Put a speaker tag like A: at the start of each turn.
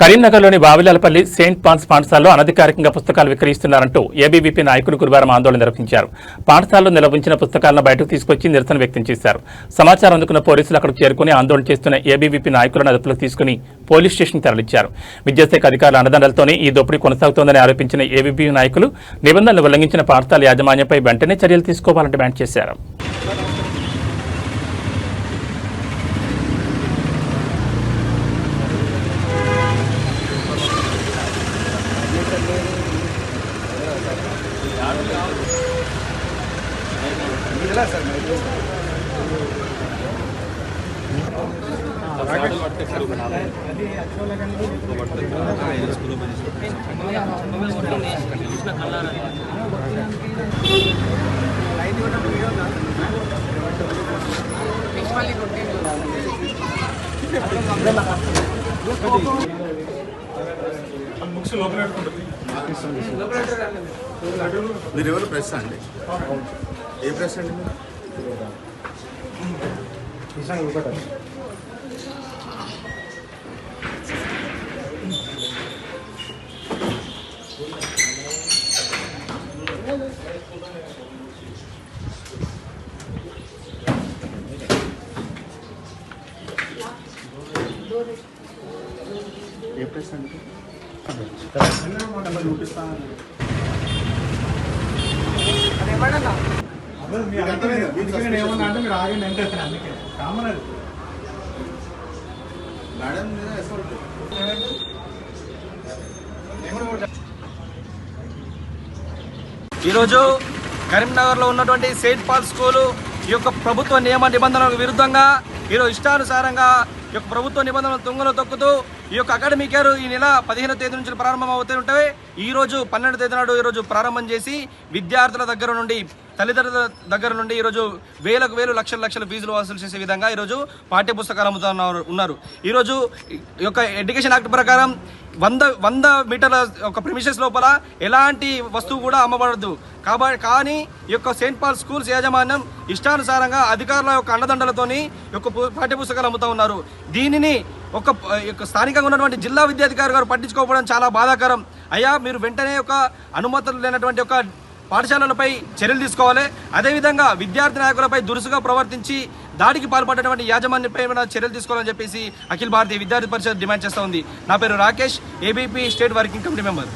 A: కరీంనగర్లోని Vavilalapalli Saint pans పాఠశాలలో అనధికారికంగా పుస్తకాలు విక్రయిస్తున్నారంటూ ఏబీవీపీ నాయకులు గురువారం ఆందోళన నిర్వహించారు. పాఠశాలలో నిలవించిన పుస్తకాలను బయటకు తీసుకొచ్చి నిరసన వ్యక్తం చేశారు. సమాచారం అందుకున్న పోలీసులు అక్కడికి చేరుకుని ఆందోళన చేస్తున్న ఏబీవీపీ నాయకులను అదుపులోకి తీసుకుని పోలీస్ స్టేషన్కి తరలించారు. విద్యాశాఖ అధికారుల అండదండలతోనే ఈ దోపిడీ కొనసాగుతోందని ఆరోపించిన ఏబీవీపీ నాయకులు నిబంధనలు ఉల్లంఘించిన పాఠశాల యాజమాన్యంపై వెంటనే చర్యలు తీసుకోవాలని డిమాండ్ చేశారు.
B: మీరు ఎవరు ప్రెస్ అండి? ఏ ప్రెస్ అండి? ఏ ప్రెస్ అండి? చూపిస్తాను.
C: ఏమన్నా అంటే మీరు ఆగండి అంటే అందుకే కామన్ అది
B: మేడం
D: ఈరోజు కరీంనగర్లో ఉన్నటువంటి సెయింట్ పాల్ స్కూలు ఈ యొక్క ప్రభుత్వ నియమ నిబంధనలకు విరుద్ధంగా ఈరోజు ఇష్టానుసారంగా ఈ యొక్క ప్రభుత్వ నిబంధనలు తుంగలో తొక్కుతూ ఈ యొక్క అకాడమిక్ ఇయర్ ఈ నెల 15వ తేదీ నుంచి ప్రారంభం అవుతుంటే ఈరోజు 12వ తేదీ నాడు ఈరోజు ప్రారంభం చేసి విద్యార్థుల దగ్గర నుండి తల్లిదండ్రుల దగ్గర నుండి ఈరోజు వేలకు వేలు లక్షల ఫీజులు వసూలు చేసే విధంగా ఈరోజు పాఠ్యపుస్తకాలు అమ్ముతూ ఉన్నారు. ఈరోజు ఈ యొక్క ఎడ్యుకేషన్ యాక్ట్ ప్రకారం 100 మీటర్ల ఒక ప్రిమిసెస్ లోపల ఎలాంటి వస్తువు కూడా అమ్మబడద్దు. కానీ ఈ యొక్క సెయింట్ పాల్ స్కూల్స్ యాజమాన్యం ఇష్టానుసారంగా అధికారుల యొక్క అండదండలతోని యొక్క పాఠ్యపుస్తకాలు అమ్ముతూ ఉన్నారు. దీనిని ఒక స్థానికంగా ఉన్నటువంటి జిల్లా విద్యాధికారి గారు పట్టించుకోకపోవడం చాలా బాధాకరం. అయ్యా, మీరు వెంటనే ఒక అనుమతులు లేనటువంటి ఒక పాఠశాలలపై చర్యలు తీసుకోవాలి. అదేవిధంగా విద్యార్థి నాయకులపై దురుసుగా ప్రవర్తించి దాడికి పాల్పడినటువంటి యాజమాన్యంపై చర్యలు తీసుకోవాలని చెప్పేసి అఖిల భారతీయ విద్యార్థి పరిషత్ డిమాండ్ చేస్తూ ఉంది. నా పేరు Rakesh, ABP state working committee member.